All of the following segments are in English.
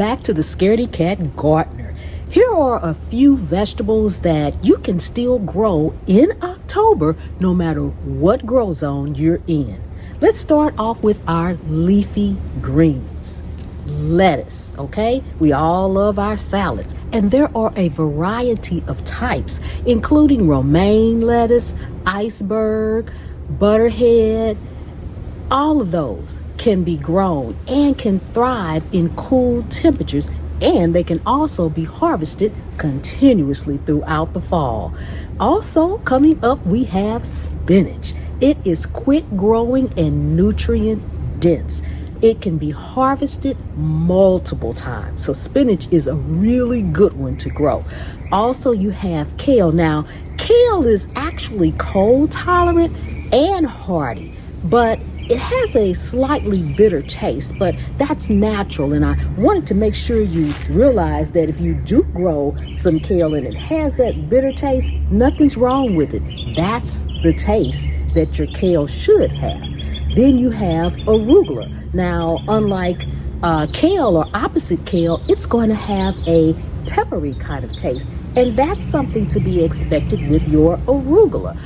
back to the Scaredy Cat Gardener. Here are a few vegetables that you can still grow in October no matter what grow zone you're in. Let's start off with our leafy greens. Lettuce, okay? We all love our salads, and there are a variety of types, including romaine lettuce, iceberg, butterhead. All of those can be grown and can thrive in cool temperatures, and they can also be harvested continuously throughout the fall. Also, coming up, we have spinach. It is quick growing and nutrient dense. It can be harvested multiple times. So spinach is a really good one to grow. Also, you have kale. Now, kale is actually cold tolerant and hardy, but it has a slightly bitter taste, but that's natural. And I wanted to make sure you realize that if you do grow some kale and it has that bitter taste, nothing's wrong with it. That's the taste that your kale should have. Then you have arugula. Now, unlike kale or opposite kale, it's going to have a peppery kind of taste. And that's something to be expected with your arugula.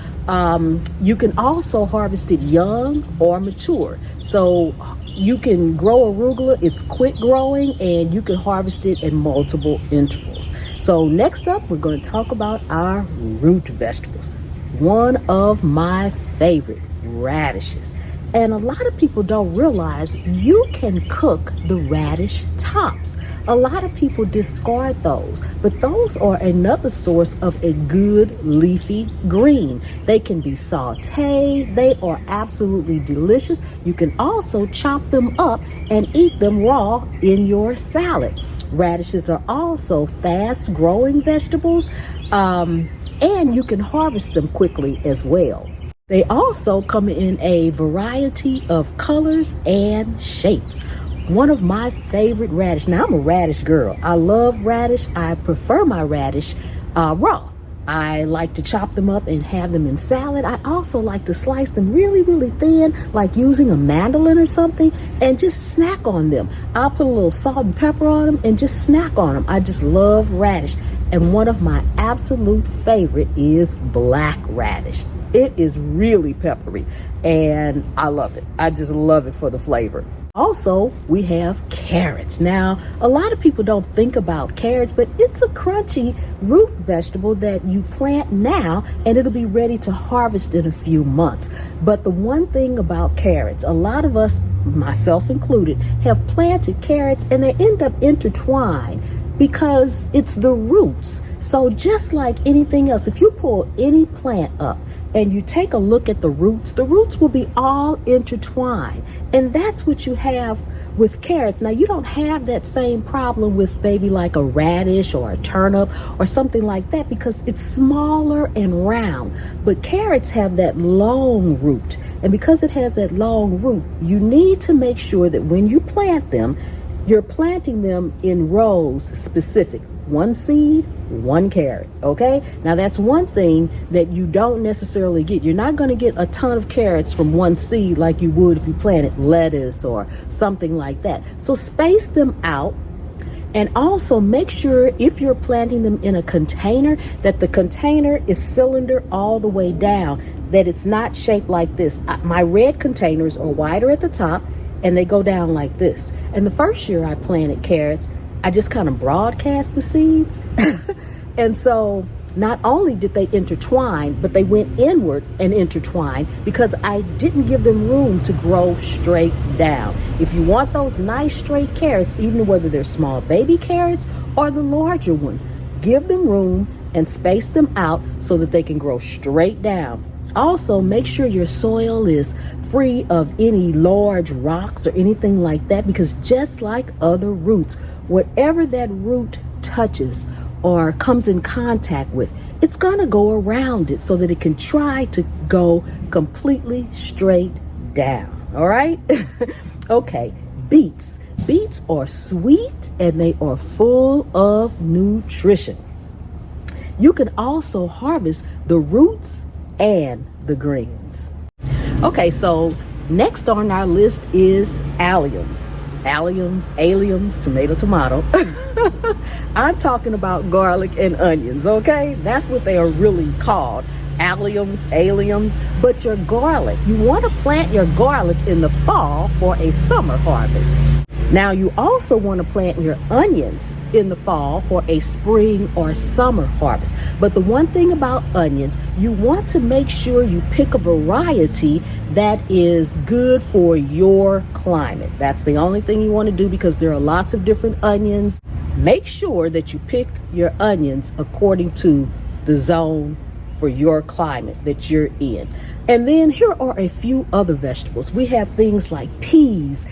You can also harvest it young or mature. So you can grow arugula, it's quick growing, and you can harvest it in multiple intervals. So next up, we're going to talk about our root vegetables. One of my favorite, radishes. And a lot of people don't realize you can cook the radish tops. A lot of people discard those, but those are another source of a good leafy green. They can be sauteed. They are absolutely delicious. You can also chop them up and eat them raw in your salad. Radishes are also fast growing vegetables, and you can harvest them quickly as well. They also come in a variety of colors and shapes. One of my favorite radish. Now, I'm a radish girl. I love radish. I prefer my radish raw. I like to chop them up and have them in salad. I also like to slice them really, really thin, like using a mandolin or something, and just snack on them. I'll put a little salt and pepper on them and just snack on them. I just love radish. And one of my absolute favorite is black radish. It is really peppery, and I love it. I just love it for the flavor. Also, we have carrots. Now, a lot of people don't think about carrots, but it's a crunchy root vegetable that you plant now, and it'll be ready to harvest in a few months. But the one thing about carrots, a lot of us, myself included, have planted carrots, and they end up intertwined because it's the roots. So just like anything else, if you pull any plant up and you take a look at the roots will be all intertwined. And that's what you have with carrots. Now, you don't have that same problem with maybe like a radish or a turnip or something like that because it's smaller and round. But carrots have that long root. And because it has that long root, you need to make sure that when you plant them, you're planting them in rows specific. One seed, one carrot, okay? Now that's one thing that you don't necessarily get. You're not going to get a ton of carrots from one seed like you would if you planted lettuce or something like that. So space them out, and also make sure if you're planting them in a container that the container is cylinder all the way down, that it's not shaped like this. My red containers are wider at the top and they go down like this. And the first year I planted carrots, I just kind of broadcast the seeds. And so not only did they intertwine, but they went inward and intertwined because I didn't give them room to grow straight down. If you want those nice straight carrots, even whether they're small baby carrots or the larger ones, give them room and space them out so that they can grow straight down. Also, make sure your soil is free of any large rocks or anything like that, because just like other roots, whatever that root touches or comes in contact with, it's going to go around it so that it can try to go completely straight down. All right? Okay, beets. Beets are sweet and they are full of nutrition. You can also harvest the roots and the greens. Okay, so next on our list is alliums. alliums, tomato. I'm talking about garlic and onions, okay? That's what they are really called. Alliums, but your garlic. You want to plant your garlic in the fall for a summer harvest. Now you also want to plant your onions in the fall for a spring or summer harvest. But the one thing about onions, you want to make sure you pick a variety that is good for your climate. That's the only thing you want to do because there are lots of different onions. Make sure that you pick your onions according to the zone for your climate that you're in. And then here are a few other vegetables. We have things like peas.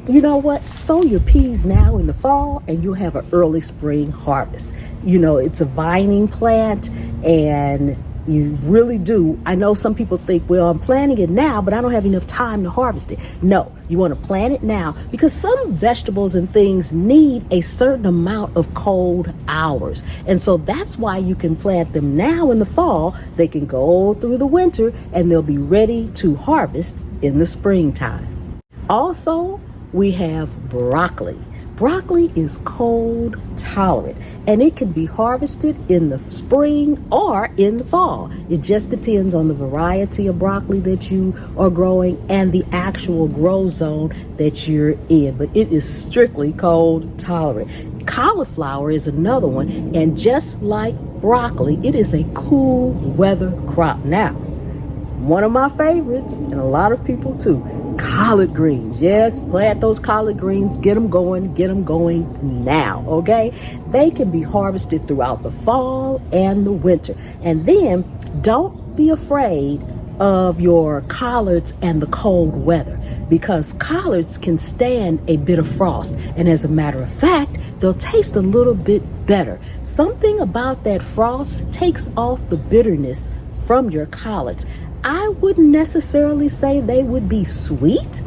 You know what? Sow your peas now in the fall and you'll have an early spring harvest. You know, it's a vining plant and you really do. I know some people think, well, I'm planting it now, but I don't have enough time to harvest it. No, you want to plant it now because some vegetables and things need a certain amount of cold hours. And so that's why you can plant them now in the fall. They can go through the winter and they'll be ready to harvest in the springtime. Also, we have broccoli. Broccoli is cold tolerant and it can be harvested in the spring or in the fall. It just depends on the variety of broccoli that you are growing and the actual grow zone that you're in. But it is strictly cold tolerant. Cauliflower is another one, and just like broccoli, it is a cool weather crop. Now, one of my favorites, and a lot of people too, collard greens. Yes, plant those collard greens, get them going now, okay? They can be harvested throughout the fall and the winter. And then don't be afraid of your collards and the cold weather because collards can stand a bit of frost. And as a matter of fact, they'll taste a little bit better. Something about that frost takes off the bitterness from your collards. I wouldn't necessarily say they would be sweet,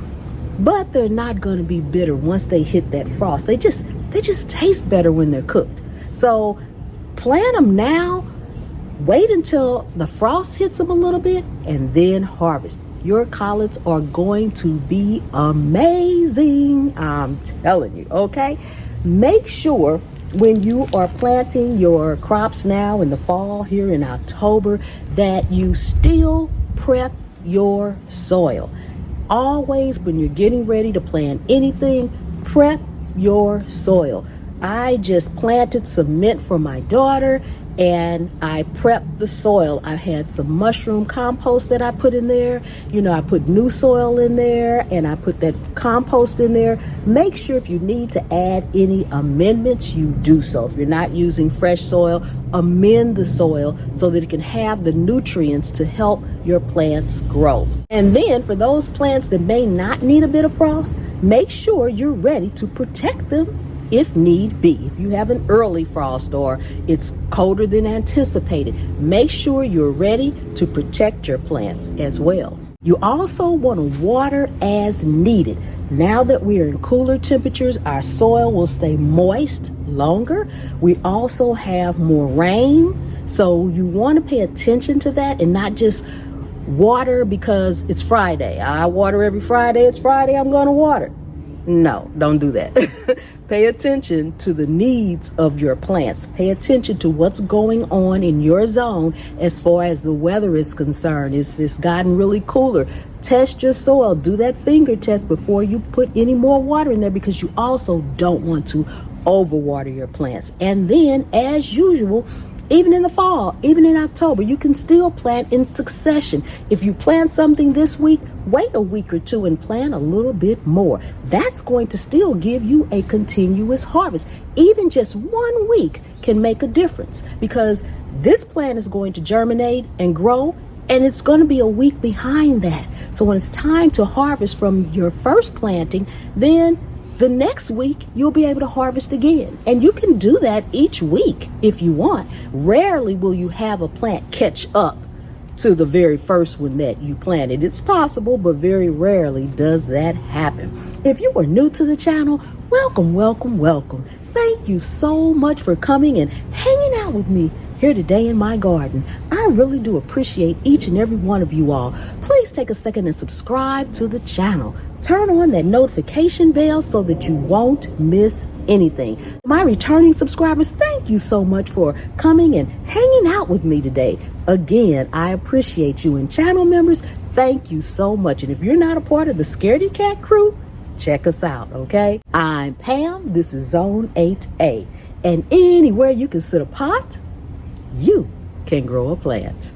but they're not going to be bitter once they hit that frost. They just taste better when they're cooked. So plant them now, wait until the frost hits them a little bit, and then harvest. Your collards are going to be amazing. I'm telling you, okay? Make sure when you are planting your crops now in the fall here in October that you still prep your soil. Always when you're getting ready to plant anything, prep your soil. I just planted some mint for my daughter and I prepped the soil. I had some mushroom compost that I put in there. You know, I put new soil in there and I put that compost in there. Make sure if you need to add any amendments, you do so. If you're not using fresh soil, amend the soil so that it can have the nutrients to help your plants grow. And then for those plants that may not need a bit of frost, make sure you're ready to protect them if need be. If you have an early frost or it's colder than anticipated, make sure you're ready to protect your plants as well. You also want to water as needed. Now that we are in cooler temperatures, our soil will stay moist longer. We also have more rain, so you want to pay attention to that and not just water because it's Friday. I water every Friday. It's Friday, I'm going to water. No, don't do that. Pay attention to the needs of your plants. Pay attention to what's going on in your zone as far as the weather is concerned. If it's gotten really cooler, test your soil. Do that finger test before you put any more water in there because you also don't want to overwater your plants. And then, as usual, even in the fall, even in October, you can still plant in succession. If you plant something this week, wait a week or two and plant a little bit more. That's going to still give you a continuous harvest. Even just 1 week can make a difference because this plant is going to germinate and grow, and it's going to be a week behind that. So when it's time to harvest from your first planting, then the next week, you'll be able to harvest again. And you can do that each week if you want. Rarely will you have a plant catch up to the very first one that you planted. It's possible, but very rarely does that happen. If you are new to the channel, welcome. Thank you so much for coming and hanging out with me here today in my garden. I really do appreciate each and every one of you all. Please take a second and subscribe to the channel. Turn on that notification bell so that you won't miss anything. My returning subscribers, thank you so much for coming and hanging out with me today. Again, I appreciate you. And channel members, thank you so much. And if you're not a part of the Scaredy Cat crew, check us out, okay? I'm Pam. This is Zone 8A. And anywhere you can sit a pot, you can grow a plant.